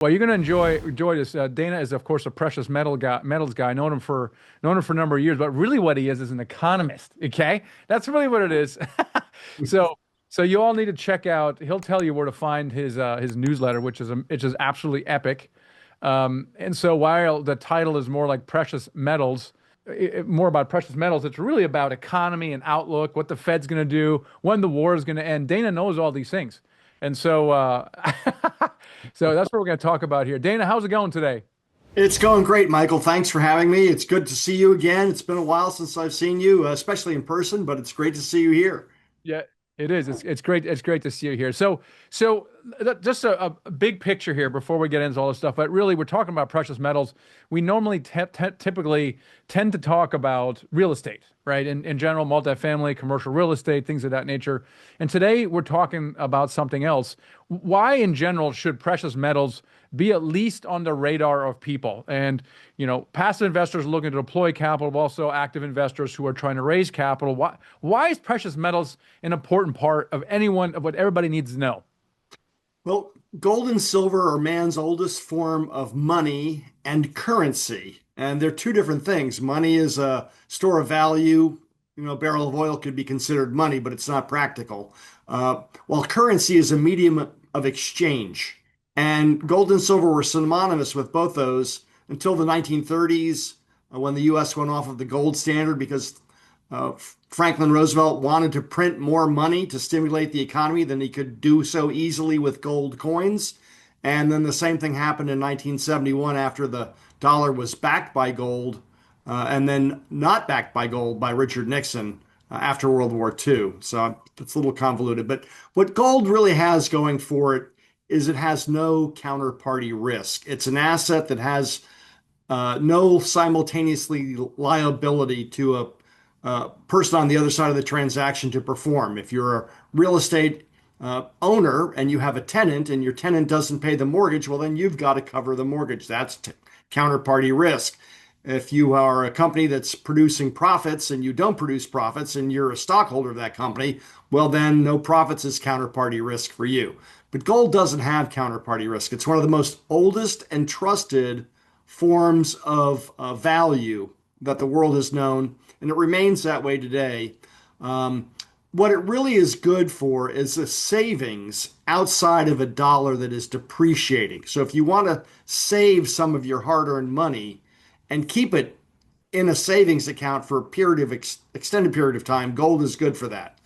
Well, you're going to enjoy this. Dana is, of course, a precious metals guy. Known him for a number of years, but really, what he is an economist. Okay, that's really what it is. So, so you all need to check out. He'll tell you where to find his newsletter, which is absolutely epic. And so, while the title is more like precious metals, more about precious metals, it's really about economy and outlook, what the Fed's going to do, when the war is going to end. Dana knows all these things, and so. So that's what we're going to talk about here. Dana, how's it going today? It's going great, Michael. Thanks for having me. It's good to see you again. It's been a while since I've seen you, especially in person, but it's great to see you here. Yeah, it is. It's great. It's great to see you here. So just a big picture here before we get into all this stuff. But really, we're talking about precious metals. We normally typically tend to talk about real estate, right? In general, multifamily, commercial real estate, things of that nature. And today we're talking about something else. Why, in general, should precious metals be at least on the radar of people? And passive investors looking to deploy capital, but also active investors who are trying to raise capital. Why is precious metals an important part of what everybody needs to know? Well, gold and silver are man's oldest form of money and currency, and they're two different things. Money is a store of value. A barrel of oil could be considered money, but it's not practical. While currency is a medium of exchange. And gold and silver were synonymous with both those until the 1930s, when the US went off of the gold standard because uh, Franklin Roosevelt wanted to print more money to stimulate the economy than he could do so easily with gold coins. And then the same thing happened in 1971 after the dollar was backed by gold, and then not backed by gold by Richard Nixon after World War II. So it's a little convoluted. But what gold really has going for it is it has no counterparty risk. It's an asset that has no simultaneously liability to a person on the other side of the transaction to perform. If you're a real estate owner and you have a tenant and your tenant doesn't pay the mortgage, well, then you've got to cover the mortgage. That's counterparty risk. If you are a company that's producing profits and you don't produce profits and you're a stockholder of that company, well, then no profits is counterparty risk for you. But gold doesn't have counterparty risk. It's one of the most oldest and trusted forms of value that the world has known, and it remains that way today. What it really is good for is a savings outside of a dollar that is depreciating. So if you want to save some of your hard-earned money and keep it in a savings account for a extended period of time, gold is good for that.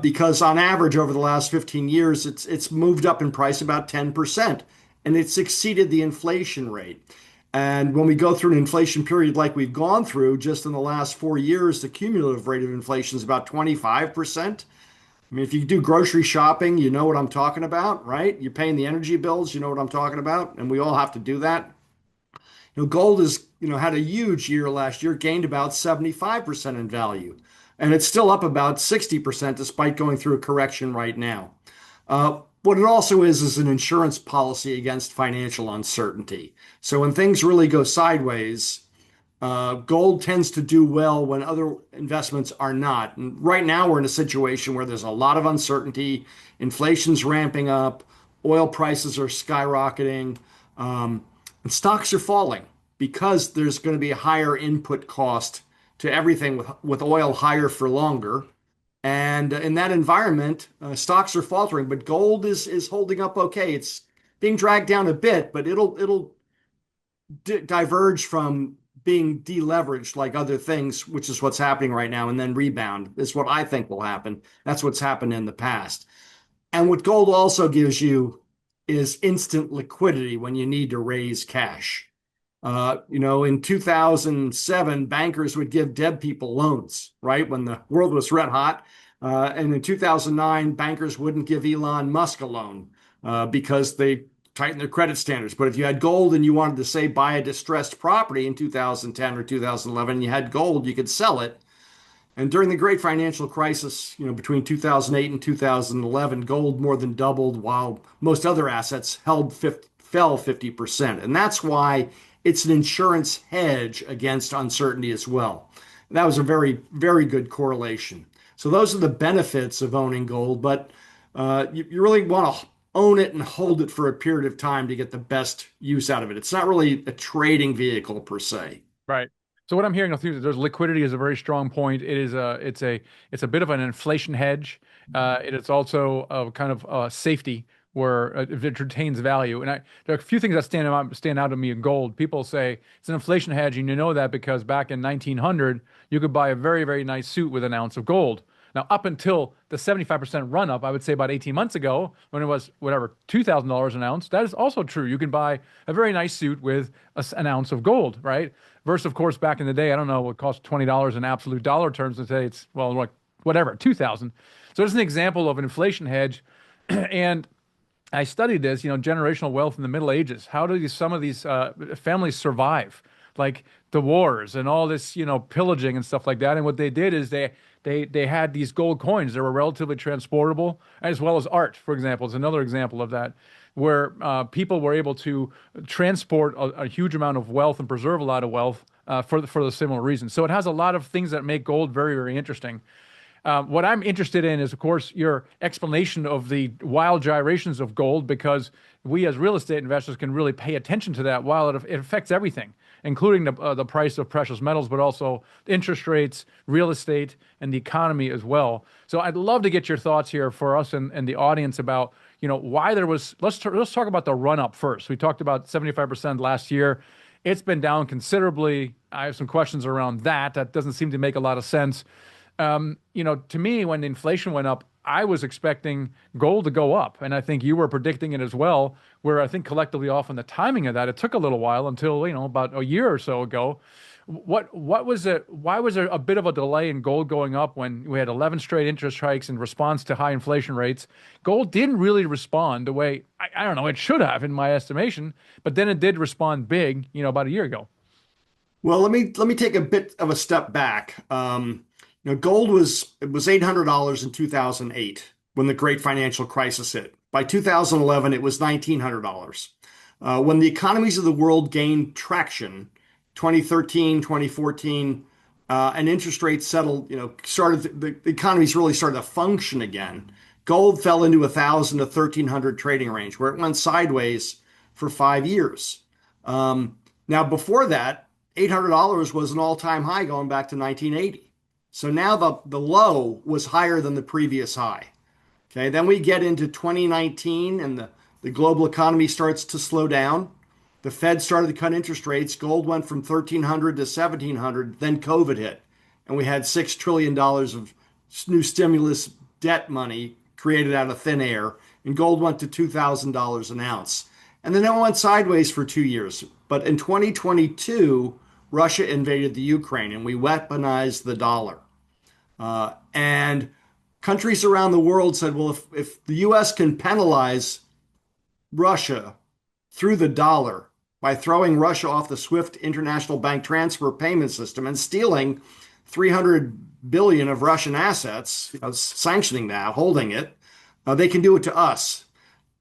Because on average over the last 15 years, it's moved up in price about 10%, and it's exceeded the inflation rate. And when we go through an inflation period like we've gone through just in the last 4 years, the cumulative rate of inflation is about 25%. I mean, if you do grocery shopping, you know what I'm talking about, right? You're paying the energy bills, you know what I'm talking about, and we all have to do that. Gold has, had a huge year last year, gained about 75% in value, and it's still up about 60% despite going through a correction right now. What it also is an insurance policy against financial uncertainty. So when things really go sideways, gold tends to do well when other investments are not. And right now we're in a situation where there's a lot of uncertainty, inflation's ramping up, oil prices are skyrocketing, and stocks are falling because there's going to be a higher input cost to everything with oil higher for longer. And in that environment, stocks are faltering, but gold is holding up okay. It's being dragged down a bit, but it'll diverge from being deleveraged like other things, which is what's happening right now, and then rebound is what I think will happen. That's what's happened in the past. And what gold also gives you is instant liquidity when you need to raise cash. In 2007, bankers would give dead people loans, right? When the world was red hot. And in 2009, bankers wouldn't give Elon Musk a loan because they tightened their credit standards. But if you had gold and you wanted to, say, buy a distressed property in 2010 or 2011, and you had gold, you could sell it. And during the great financial crisis, between 2008 and 2011, gold more than doubled while most other assets fell 50%. And that's why it's an insurance hedge against uncertainty as well. And that was a very, very good correlation. So those are the benefits of owning gold, but you really want to own it and hold it for a period of time to get the best use out of it. It's not really a trading vehicle per se. Right. So what I'm hearing through there's liquidity is a very strong point. It's a bit of an inflation hedge. It is also a kind of safety where it retains value. And there are a few things that stand out to me in gold. People say it's an inflation hedge, and you know that because back in 1900 you could buy a very, very nice suit with an ounce of gold. Now, up until the 75% run up, I would say about 18 months ago, when it was whatever, $2,000 an ounce, that is also true. You can buy a very nice suit with an ounce of gold, right? Versus, of course, back in the day, I don't know, it cost $20 in absolute dollar terms, and today it's, well, like whatever, 2,000. So it's an example of an inflation hedge. And I studied this, generational wealth in the Middle Ages. How do some of these families survive? Like the wars and all this, pillaging and stuff like that. And what they did is they had these gold coins that were relatively transportable, as well as art, for example, is another example of that, where people were able to transport a huge amount of wealth and preserve a lot of wealth for the similar reasons. So it has a lot of things that make gold very, very interesting. What I'm interested in is, of course, your explanation of the wild gyrations of gold, because we as real estate investors can really pay attention to that while it affects everything, including the price of precious metals, but also interest rates, real estate, and the economy as well. So I'd love to get your thoughts here for us and the audience about, why there was. Let's talk about the run up first. We talked about 75% last year. It's been down considerably. I have some questions around that. That doesn't seem to make a lot of sense. To me, when the inflation went up, I was expecting gold to go up, and I think you were predicting it as well. Where I think collectively off on the timing of that, it took a little while until about a year or so ago. What was it? Why was there a bit of a delay in gold going up when we had 11 straight interest hikes in response to high inflation rates? Gold didn't really respond the way I don't know it should have, in my estimation, but then it did respond big, about a year ago. Well, let me take a bit of a step back. Gold was $800 in 2008 when the great financial crisis hit. By 2011, it was $1,900. When the economies of the world gained traction, 2013, 2014, and interest rates settled, the economies really started to function again. Gold fell into 1,000 to 1,300 trading range, where it went sideways for 5 years. Now, before that, $800 was an all-time high going back to 1980. So now the low was higher than the previous high. Okay, then we get into 2019 and the global economy starts to slow down. The Fed started to cut interest rates. Gold went from 1,300 to 1,700. Then COVID hit, and we had $6 trillion of new stimulus debt money created out of thin air, and gold went to $2,000 an ounce. And then it went sideways for 2 years. But in 2022, Russia invaded the Ukraine, and we weaponized the dollar. And countries around the world said, well, if the US can penalize Russia through the dollar by throwing Russia off the SWIFT international bank transfer payment system and stealing 300 billion of Russian assets, sanctioning that, holding it, they can do it to us.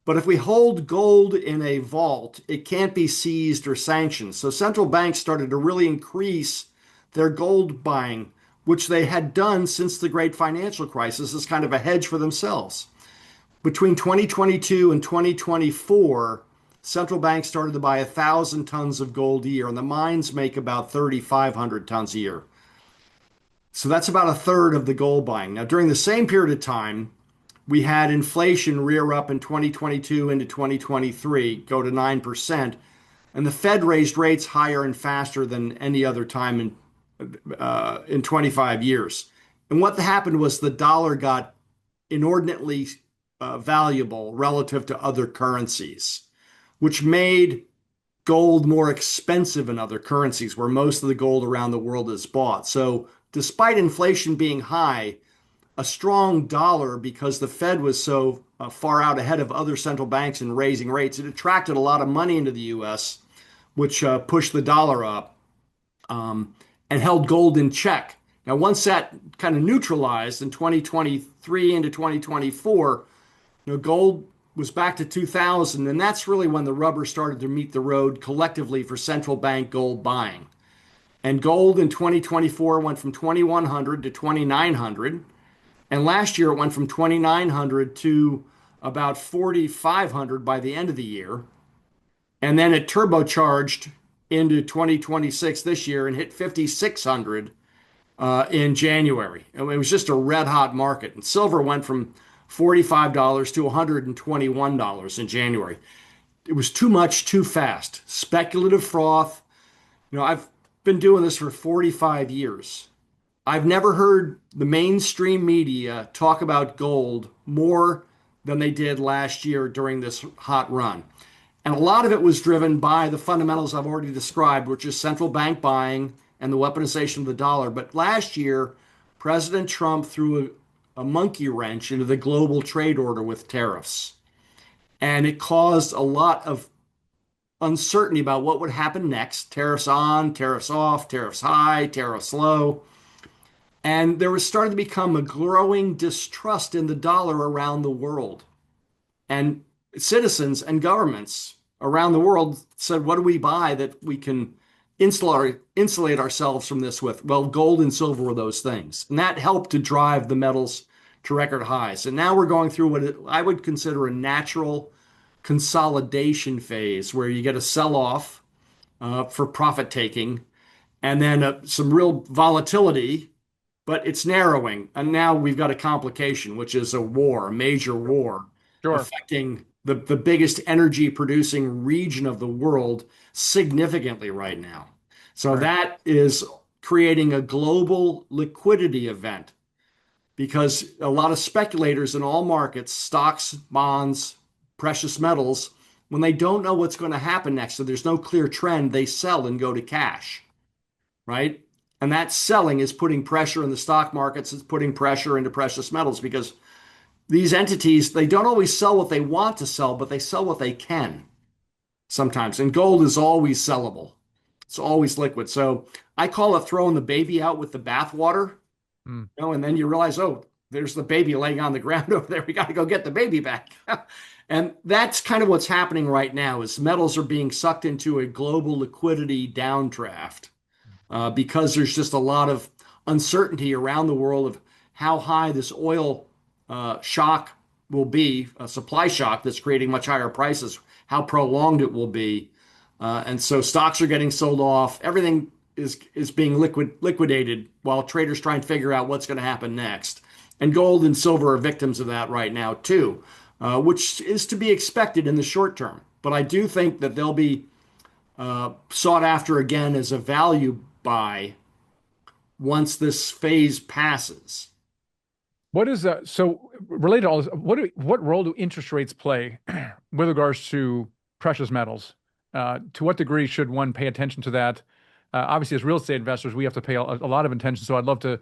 But if we hold gold in a vault, it can't be seized or sanctioned. So central banks started to really increase their gold buying, which they had done since the great financial crisis, as kind of a hedge for themselves. Between 2022 and 2024, central banks started to buy 1,000 tons of gold a year, and the mines make about 3,500 tons a year. So that's about a third of the gold buying. Now, during the same period of time, we had inflation rear up in 2022 into 2023, go to 9%, and the Fed raised rates higher and faster than any other time in 25 years. And what happened was the dollar got inordinately valuable relative to other currencies, which made gold more expensive in other currencies where most of the gold around the world is bought. So despite inflation being high, a strong dollar, because the Fed was so far out ahead of other central banks in raising rates, it attracted a lot of money into the US, which pushed the dollar up and held gold in check. Now, once that kind of neutralized in 2023 into 2024, gold was back to 2,000, and that's really when the rubber started to meet the road collectively for central bank gold buying. And gold in 2024 went from 2,100 to 2,900. And last year it went from 2,900 to about 4,500 by the end of the year. And then it turbocharged into 2026 this year and hit 5,600 in January. It was just a red hot market. And silver went from $45 to $121 in January. It was too much too fast. Speculative froth. I've been doing this for 45 years. I've never heard the mainstream media talk about gold more than they did last year during this hot run. And a lot of it was driven by the fundamentals I've already described, which is central bank buying and the weaponization of the dollar. But last year, President Trump threw a monkey wrench into the global trade order with tariffs. And it caused a lot of uncertainty about what would happen next. Tariffs on, tariffs off, tariffs high, tariffs low. And there was starting to become a growing distrust in the dollar around the world. And citizens and governments around the world said, what do we buy that we can insulate ourselves from this with? Well, gold and silver were those things. And that helped to drive the metals to record highs. And now we're going through what I would consider a natural consolidation phase where you get a sell off for profit taking and then some real volatility, but it's narrowing. And now we've got a complication, which is a war, a major war Sure. affecting the biggest energy producing region of the world significantly right now. So Right. that is creating a global liquidity event because a lot of speculators in all markets, stocks, bonds, precious metals, when they don't know what's going to happen next, so there's no clear trend, they sell and go to cash, right? And that selling is putting pressure in the stock markets, it's putting pressure into precious metals because these entities, they don't always sell what they want to sell, but they sell what they can sometimes. And gold is always sellable. It's always liquid. So I call it throwing the baby out with the bathwater, Mm. and then you realize, oh, there's the baby laying on the ground over there. We got to go get the baby back. And that's kind of what's happening right now is metals are being sucked into a global liquidity downdraft because there's just a lot of uncertainty around the world of how high this oil shock will be, a supply shock that's creating much higher prices, how prolonged it will be. And so stocks are getting sold off. Everything is being liquidated while traders try and figure out what's going to happen next. And gold and silver are victims of that right now, too, which is to be expected in the short term. But I do think that they'll be sought after again as a value buy once this phase passes. What is so related to all this? What role do interest rates play with regards to precious metals? To what degree should one pay attention to that? Obviously, as real estate investors, we have to pay a lot of attention. So I'd love to,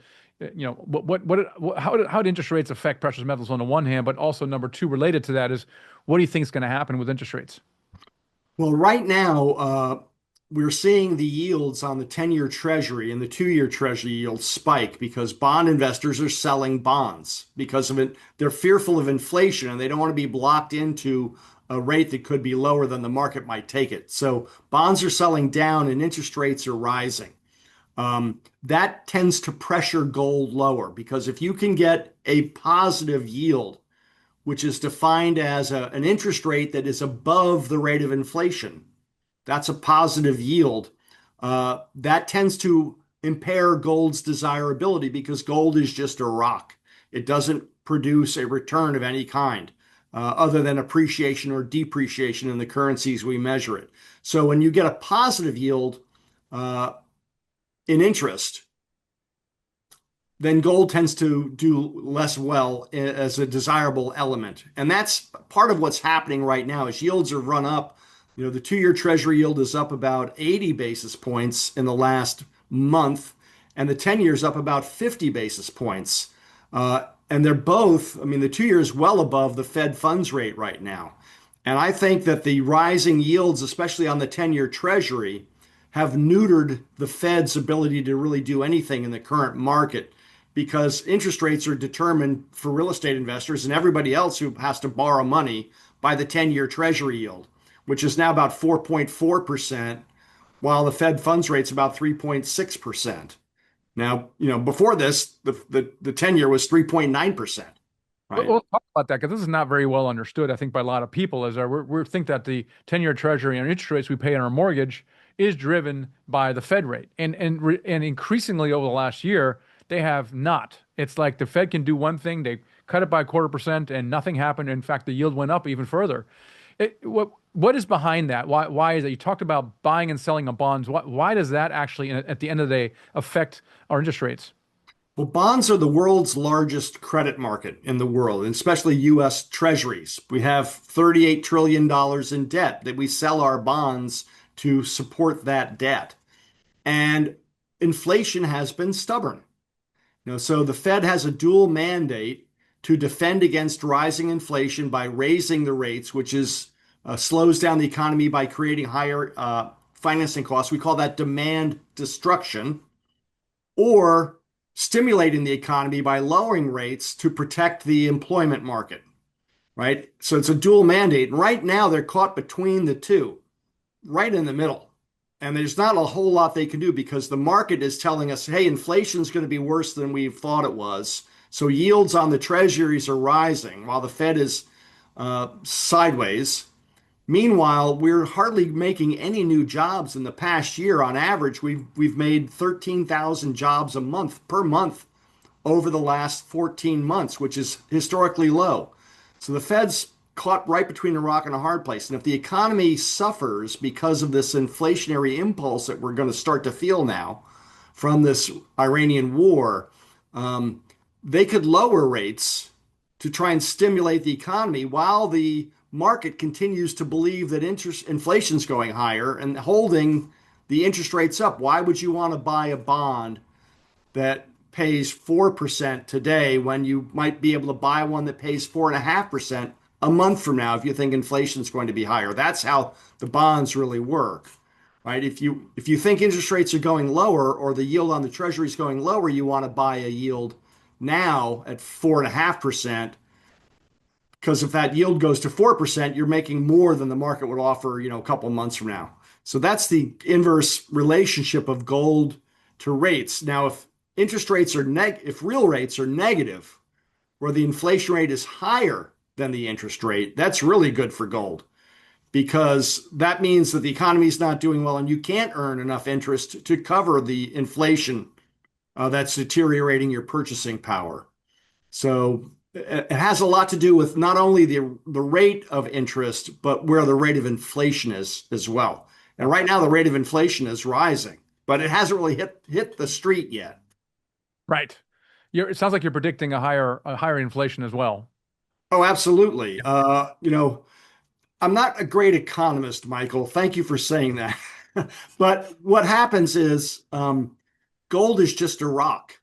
how do interest rates affect precious metals on the one hand, but also number two, related to that is what do you think is going to happen with interest rates? Well, right now, we're seeing the yields on the 10-year Treasury and the 2-year Treasury yields spike because bond investors are selling bonds because of it. They're fearful of inflation and they don't want to be blocked into a rate that could be lower than the market might take it. So bonds are selling down and interest rates are rising. That tends to pressure gold lower because if you can get a positive yield, which is defined as an interest rate that is above the rate of inflation, that's a positive yield. That tends to impair gold's desirability because gold is just a rock. It doesn't produce a return of any kind other than appreciation or depreciation in the currencies we measure it. So when you get a positive yield in interest, then gold tends to do less well as a desirable element. And that's part of what's happening right now as yields are run up. The 2-year Treasury yield is up about 80 basis points in the last month, and the 10-year is up about 50 basis points. And they're both, I mean, the 2-year is well above the Fed funds rate right now. And I think that the rising yields, especially on the 10-year Treasury, have neutered the Fed's ability to really do anything in the current market because interest rates are determined for real estate investors and everybody else who has to borrow money by the 10-year Treasury yield, which is now about 4.4%, while the Fed funds rate's about 3.6%. Now, before this, the 10-year was 3.9%. right? We'll talk about that because this is not very well understood, I think, by a lot of people. We think that the 10-year Treasury and interest rates we pay on our mortgage is driven by the Fed rate, and increasingly over the last year they have not. It's like the Fed can do one thing, they cut it by 1/4%, and nothing happened. In fact, the yield went up even further. What is behind that? Why is it? You talked about buying and selling of bonds. Why does that actually, at the end of the day, affect our interest rates? Well, bonds are the world's largest credit market in the world, and especially US Treasuries. We have $38 trillion in debt that we sell our bonds to support that debt. And inflation has been stubborn. So the Fed has a dual mandate to defend against rising inflation by raising the rates, which is slows down the economy by creating higher financing costs. We call that demand destruction, or stimulating the economy by lowering rates to protect the employment market, right? So it's a dual mandate. And right now they're caught between the two, right in the middle. And there's not a whole lot they can do because the market is telling us, hey, inflation's going to be worse than we thought it was. So yields on the treasuries are rising while the Fed is sideways. Meanwhile, we're hardly making any new jobs in the past year. On average, we've made 13,000 jobs a month per month over the last 14 months, which is historically low. So the Fed's caught right between a rock and a hard place. And if the economy suffers because of this inflationary impulse that we're going to start to feel now from this Iranian war, they could lower rates to try and stimulate the economy while the market continues to believe that inflation's going higher and holding the interest rates up. Why would you want to buy a bond that pays 4% today when you might be able to buy one that pays 4.5% a month from now if you think inflation is going to be higher? That's how the bonds really work, right? If you think interest rates are going lower or the yield on the treasury is going lower, you want to buy a yield now at 4.5%, because if that yield goes to 4%, you're making more than the market would offer, a couple months from now. So that's the inverse relationship of gold to rates. Now, if real rates are negative, where the inflation rate is higher than the interest rate, that's really good for gold because that means that the economy is not doing well and you can't earn enough interest to cover the inflation that's deteriorating your purchasing power. So it has a lot to do with not only the rate of interest, but where the rate of inflation is as well. And right now, the rate of inflation is rising, but it hasn't really hit the street yet. Right. It sounds like you're predicting a higher inflation as well. Oh, absolutely. Yeah. I'm not a great economist, Michael. Thank you for saying that. But what happens is gold is just a rock.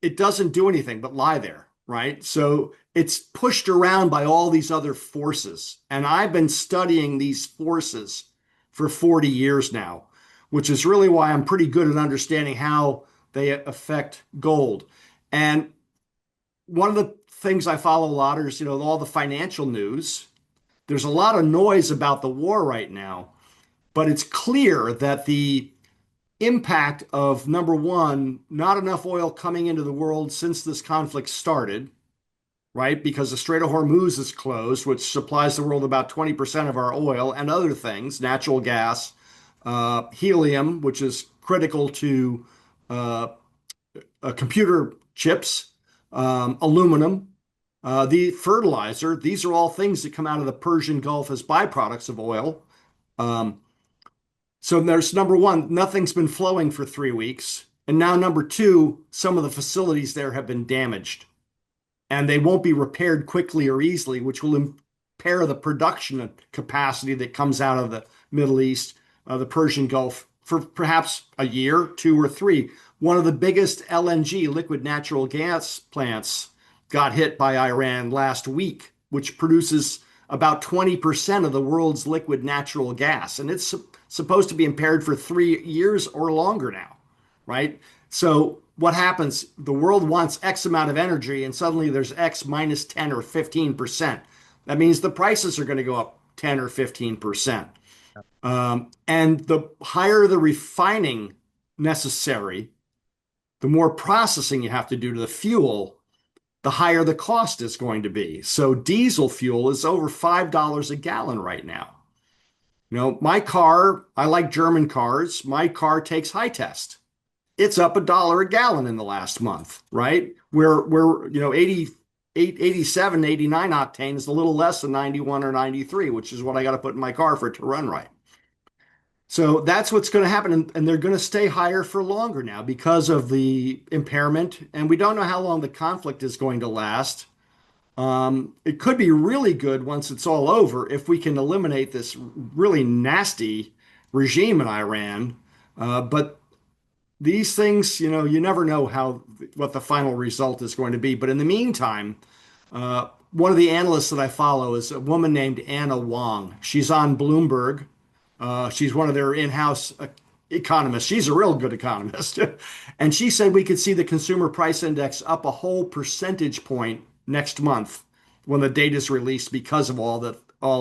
It doesn't do anything but lie there, right? So it's pushed around by all these other forces. And I've been studying these forces for 40 years now, which is really why I'm pretty good at understanding how they affect gold. And one of the things I follow a lot is, all the financial news. There's a lot of noise about the war right now, but it's clear that the impact of number one, not enough oil coming into the world since this conflict started, right? Because the Strait of Hormuz is closed, which supplies the world about 20% of our oil and other things, natural gas, helium, which is critical to computer chips, aluminum, the fertilizer. These are all things that come out of the Persian Gulf as byproducts of oil. Um, so there's number one, nothing's been flowing for 3 weeks. And now, number two, some of the facilities there have been damaged and they won't be repaired quickly or easily, which will impair the production capacity that comes out of the Middle East, the Persian Gulf, for perhaps a year, 2 or 3. One of the biggest LNG, liquid natural gas plants, got hit by Iran last week, which produces about 20% of the world's liquid natural gas. And it's supposed to be impaired for 3 years or longer now, right? So what happens? The world wants X amount of energy, and suddenly there's X minus 10 or 15%. That means the prices are going to go up 10 or 15%. And the higher the refining necessary, the more processing you have to do to the fuel, the higher the cost is going to be. So diesel fuel is over $5 a gallon right now. My car, I like German cars. My car takes high test. It's up $1 a gallon in the last month, right? We're 88, 87, 89 octane is a little less than 91 or 93, which is what I got to put in my car for it to run right. So that's what's going to happen. And they're going to stay higher for longer now because of the impairment. And we don't know how long the conflict is going to last. It could be really good once it's all over if we can eliminate this really nasty regime in Iran. But these things, you never know what the final result is going to be. But in the meantime, one of the analysts that I follow is a woman named Anna Wong. She's on Bloomberg. She's one of their in-house economists. She's a real good economist. And she said we could see the consumer price index up a whole percentage point next month when the data is released because of all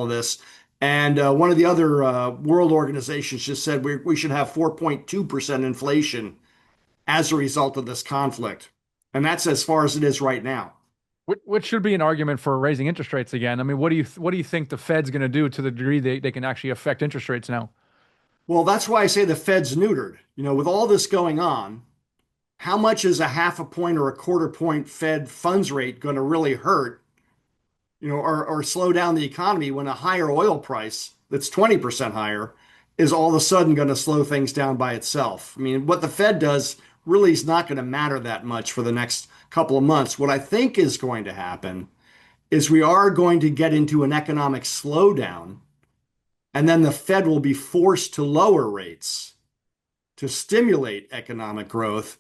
of this. And one of the other world organizations just said we should have 4.2% inflation as a result of this conflict. And that's as far as it is right now. What should be an argument for raising interest rates again? I mean, what do you think the Fed's going to do to the degree they can actually affect interest rates now? Well, that's why I say the Fed's neutered. With all this going on, how much is a half a point or a quarter point Fed funds rate going to really hurt, or slow down the economy when a higher oil price that's 20% higher is all of a sudden going to slow things down by itself? I mean, what the Fed does really is not going to matter that much for the next couple of months. What I think is going to happen is we are going to get into an economic slowdown, and then the Fed will be forced to lower rates to stimulate economic growth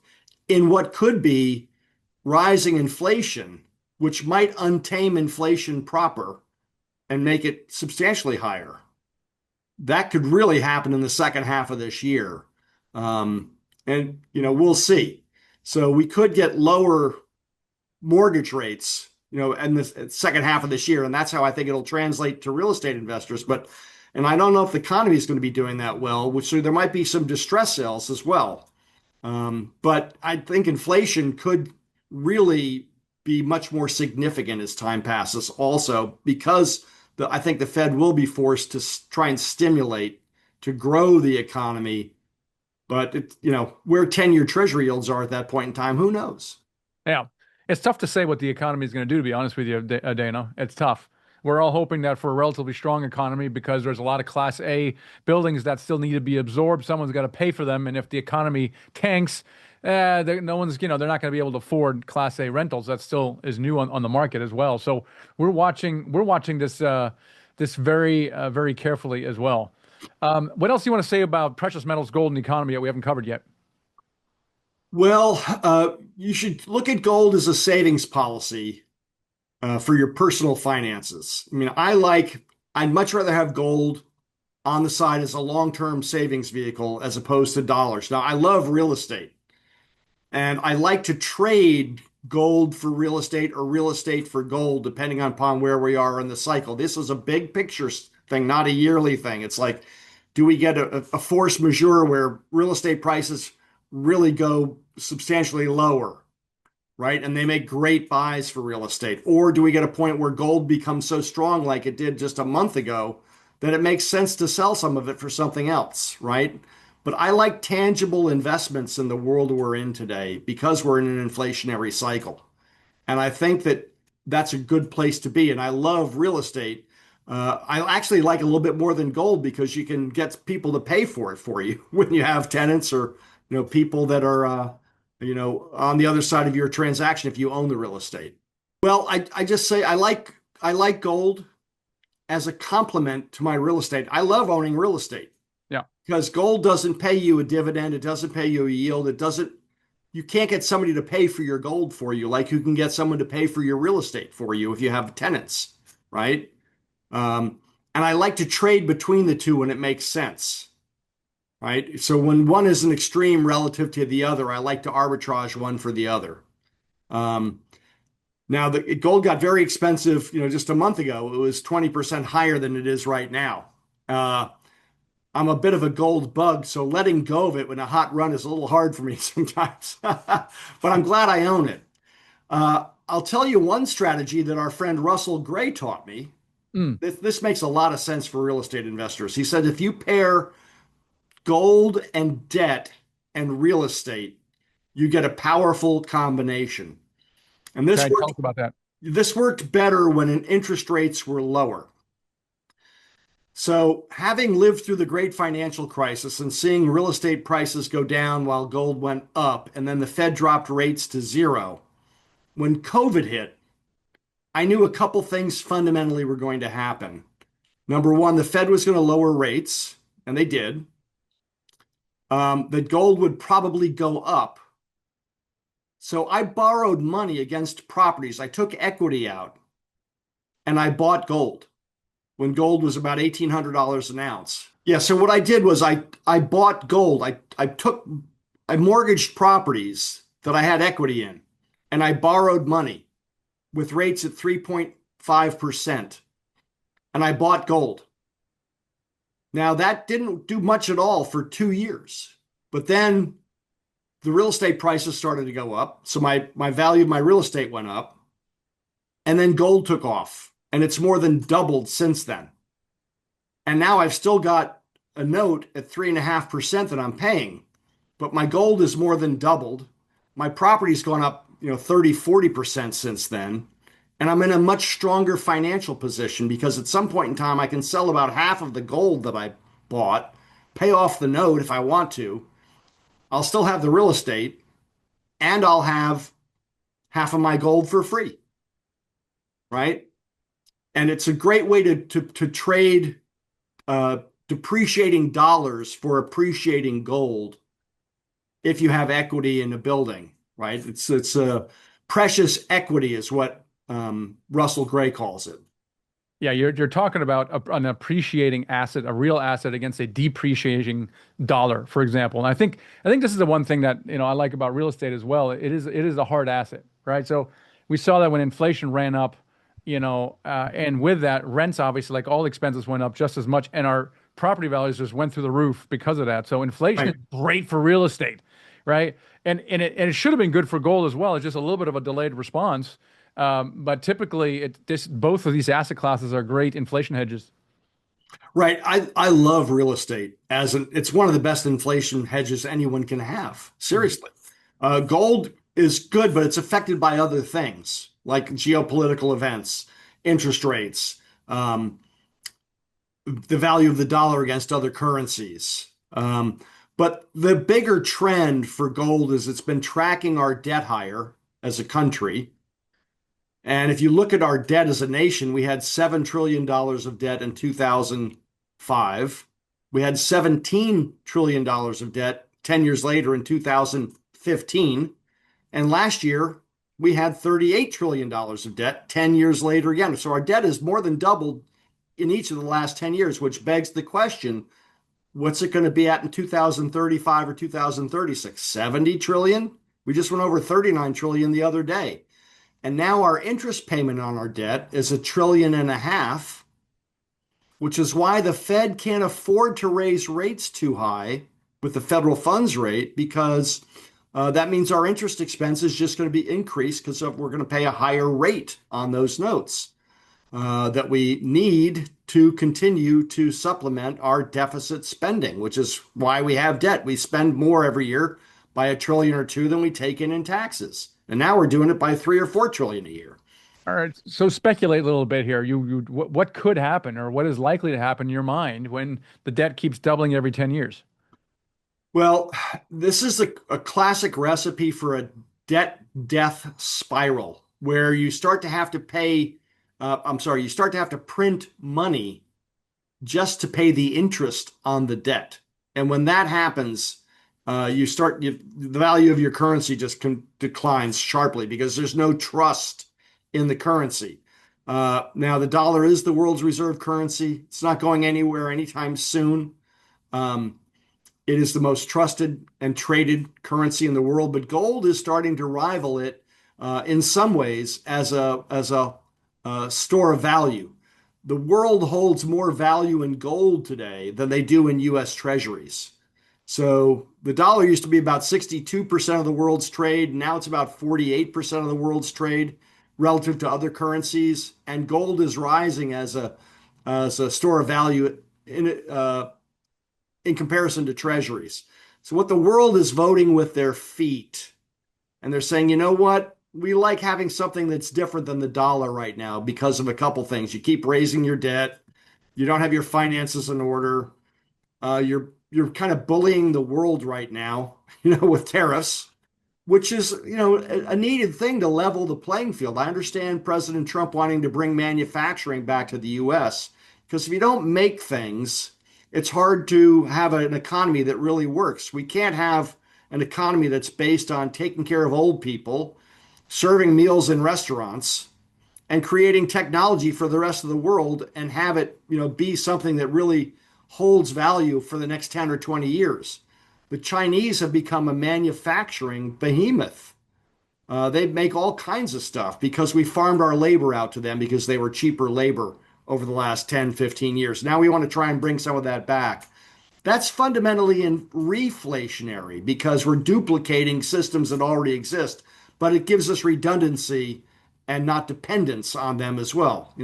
in what could be rising inflation, which might untame inflation proper and make it substantially higher. That could really happen in the second half of this year. We'll see. So we could get lower mortgage rates, in the second half of this year. And that's how I think it'll translate to real estate investors. And I don't know if the economy is going to be doing that well, so there might be some distress sales as well. But I think inflation could really be much more significant as time passes also because I think the Fed will be forced to try and stimulate to grow the economy. But where 10-year treasury yields are at that point in time, who knows? Yeah, it's tough to say what the economy is going to do, to be honest with you, Dana. It's tough. We're all hoping that for a relatively strong economy because there's a lot of Class A buildings that still need to be absorbed. Someone's got to pay for them, and if the economy tanks, no one's, they're not going to be able to afford Class A rentals. That still is new on the market as well. So we're watching this very carefully as well. What else do you want to say about precious metals, gold, and the economy that we haven't covered yet? Well, you should look at gold as a savings policy for your personal finances. I mean, I'd much rather have gold on the side as a long-term savings vehicle as opposed to dollars. Now, I love real estate and I like to trade gold for real estate or real estate for gold, depending upon where we are in the cycle. This is a big picture thing, not a yearly thing. It's like, do we get a force majeure where real estate prices really go substantially lower, right? And they make great buys for real estate. Or do we get a point where gold becomes so strong like it did just a month ago that it makes sense to sell some of it for something else, right? But I like tangible investments in the world we're in today because we're in an inflationary cycle. And I think that that's a good place to be. And I love real estate. I actually like it a little bit more than gold because you can get people to pay for it for you when you have tenants or people that are on the other side of your transaction if you own the real estate. Well, I just say I like gold as a complement to my real estate. I love owning real estate. Yeah. Because gold doesn't pay you a dividend, it doesn't pay you a yield, you can't get somebody to pay for your gold for you like you can get someone to pay for your real estate for you if you have tenants, right? And I like to trade between the two when it makes sense, right? So when one is an extreme relative to the other, I like to arbitrage one for the other. Now the gold got very expensive, just a month ago. It was 20% higher than it is right now. I'm a bit of a gold bug, so letting go of it when a hot run is a little hard for me sometimes. But I'm glad I own it. I'll tell you one strategy that our friend Russell Gray taught me. Mm, This makes a lot of sense for real estate investors. He said if you pair gold and debt and real estate, you get a powerful combination. And okay, tell us about that. this worked better when interest rates were lower. So, having lived through the great financial crisis and seeing real estate prices go down while gold went up, and then the Fed dropped rates to zero, when COVID hit, I knew a couple things fundamentally were going to happen. Number one, the Fed was going to lower rates, and they did. That gold would probably go up. So I borrowed money against properties. I took equity out and I bought gold when gold was about $1,800 an ounce. Yeah, so what I did was I bought gold. I mortgaged properties that I had equity in, and I borrowed money with rates at 3.5%, and I bought gold. Now that didn't do much at all for 2 years, but then the real estate prices started to go up, so my value of my real estate went up, and then gold took off, and it's more than doubled since then. And now I've still got a note at 3.5% that I'm paying, but my gold is more than doubled. My property's gone up, 30, 40% since then. And I'm in a much stronger financial position because at some point in time, I can sell about half of the gold that I bought, pay off the note if I want to. I'll still have the real estate, and I'll have half of my gold for free, right? And it's a great way to trade depreciating dollars for appreciating gold if you have equity in a building, right? It's a precious equity is what Russell Gray calls it. Yeah, you're talking about an appreciating asset, a real asset against a depreciating dollar, for example. And I think this is the one thing that I like about real estate as well. It is a hard asset, right? So we saw that when inflation ran up, and with that, rents obviously, like all expenses, went up just as much, and our property values just went through the roof because of that. So inflation is Right. great for real estate, right? And it should have been good for gold as well. It's just a little bit of a delayed response. But typically, both of these asset classes are great inflation hedges. Right. I love real estate it's one of the best inflation hedges anyone can have. Mhm. Seriously. Gold is good, but it's affected by other things like geopolitical events, interest rates, the value of the dollar against other currencies. But the bigger trend for gold is it's been tracking our debt higher as a country. And if you look at our debt as a nation, we had $7 trillion of debt in 2005. We had $17 trillion of debt 10 years later in 2015. And last year, we had $38 trillion of debt 10 years later again. So our debt has more than doubled in each of the last 10 years, which begs the question, what's it going to be at in 2035 or 2036? 70 trillion? We just went over 39 trillion the other day. And now our interest payment on our debt is $1.5 trillion, which is why the Fed can't afford to raise rates too high with the federal funds rate because that means our interest expense is just going to be increased because we're going to pay a higher rate on those notes that we need to continue to supplement our deficit spending, which is why we have debt. We spend more every year by a trillion or two than we take in taxes. And now we're doing it by 3 or 4 trillion a year. All right. So speculate a little bit here. What could happen, or what is likely to happen in your mind when the debt keeps doubling every 10 years? Well, this is a classic recipe for a debt death spiral where you start to have to pay, you start to have to print money just to pay the interest on the debt. And when that happens, the value of your currency just declines sharply because there's no trust in the currency. Now, the dollar is the world's reserve currency. It's not going anywhere anytime soon. Um, it is the most trusted and traded currency in the world, but gold is starting to rival it in some ways as a store of value. The world holds more value in gold today than they do in U.S. Treasuries. So the dollar used to be about 62% of the world's trade. Now it's about 48% of the world's trade. relative to other currencies, and gold is rising as a store of value in comparison to treasuries. So what the world is voting with their feet, and they're saying, you know what? We like having something that's different than the dollar right now because of a couple things. You keep raising your debt. You don't have your finances in order. You're kind of bullying the world right now, with tariffs, which is, a needed thing to level the playing field. I understand President Trump wanting to bring manufacturing back to the US because if you don't make things, it's hard to have an economy that really works. We can't have an economy that's based on taking care of old people, serving meals in restaurants, and creating technology for the rest of the world and have it, be something that really holds value for the next 10 or 20 years. The Chinese have become a manufacturing behemoth. They make all kinds of stuff because we farmed our labor out to them because they were cheaper labor over the last 10, 15 years. Now we want to try and bring some of that back. That's fundamentally reflationary because we're duplicating systems that already exist, but it gives us redundancy and not dependence on them as well.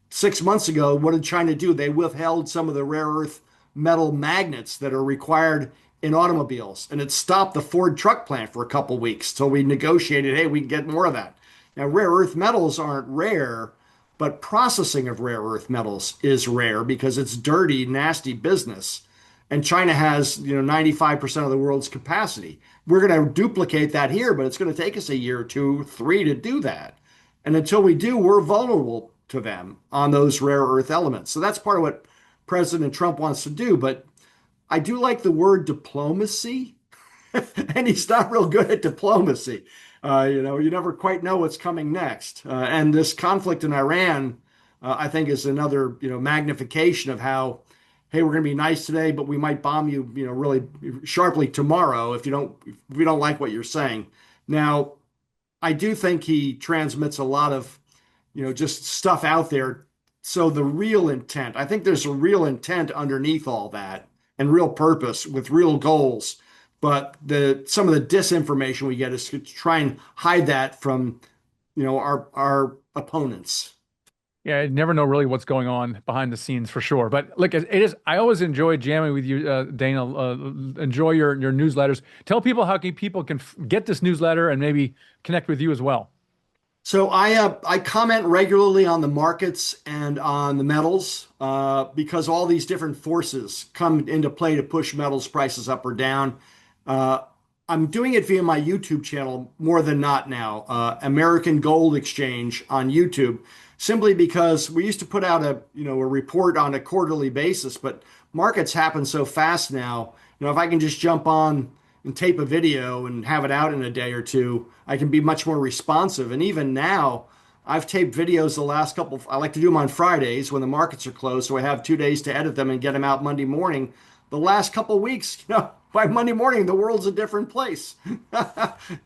6 months ago, what did China do? They withheld some of the rare earth metal magnets that are required in automobiles, and it stopped the Ford truck plant for a couple of weeks till we negotiated, hey, we can get more of that. Now, rare earth metals aren't rare, but processing of rare earth metals is rare because it's dirty, nasty business. And China has, 95% of the world's capacity. We're going to duplicate that here, but it's going to take us a year or two, three to do that. And until we do, we're vulnerable to them on those rare earth elements. So that's part of what President Trump wants to do. But I do like the word diplomacy, and he's not real good at diplomacy. You never quite know what's coming next. And this conflict in Iran, I think, is another, magnification of how, hey, we're going to be nice today, but we might bomb you, really sharply tomorrow if we don't like what you're saying. Now, I do think he transmits a lot of, just stuff out there. So the real intent, I think there's a real intent underneath all that and real purpose with real goals. But some of the disinformation we get is to try and hide that from, our opponents. Yeah, I never know really what's going on behind the scenes for sure. But look, it is. I always enjoy jamming with you, Dana. Enjoy your newsletters. Tell people how people can get this newsletter and maybe connect with you as well. So I comment regularly on the markets and on the metals because all these different forces come into play to push metals prices up or down. Uh, I'm doing it via my YouTube channel more than not now, American Gold Exchange on YouTube, simply because we used to put out a report on a quarterly basis, but markets happen so fast now. If I can just jump on and tape a video and have it out in a day or two, I can be much more responsive. And even now, I've taped videos the last couple. I like to do them on Fridays when the markets are closed, so I have 2 days to edit them and get them out Monday morning. The last couple of weeks, by Monday morning, the world's a different place.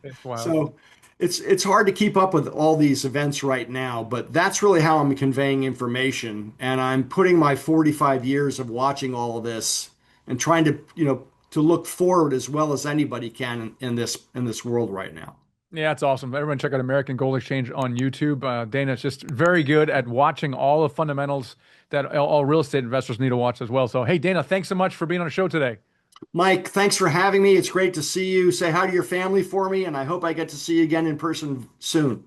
It's wild. So it's hard to keep up with all these events right now, but that's really how I'm conveying information. And I'm putting my 45 years of watching all of this and trying to, to look forward as well as anybody can in this world right now. Yeah, it's awesome. Everyone check out American Gold Exchange on YouTube. Dana's just very good at watching all the fundamentals that all real estate investors need to watch as well. So, hey, Dana, thanks so much for being on the show today. Mike, thanks for having me. It's great to see you. Say hi to your family for me, and I hope I get to see you again in person soon.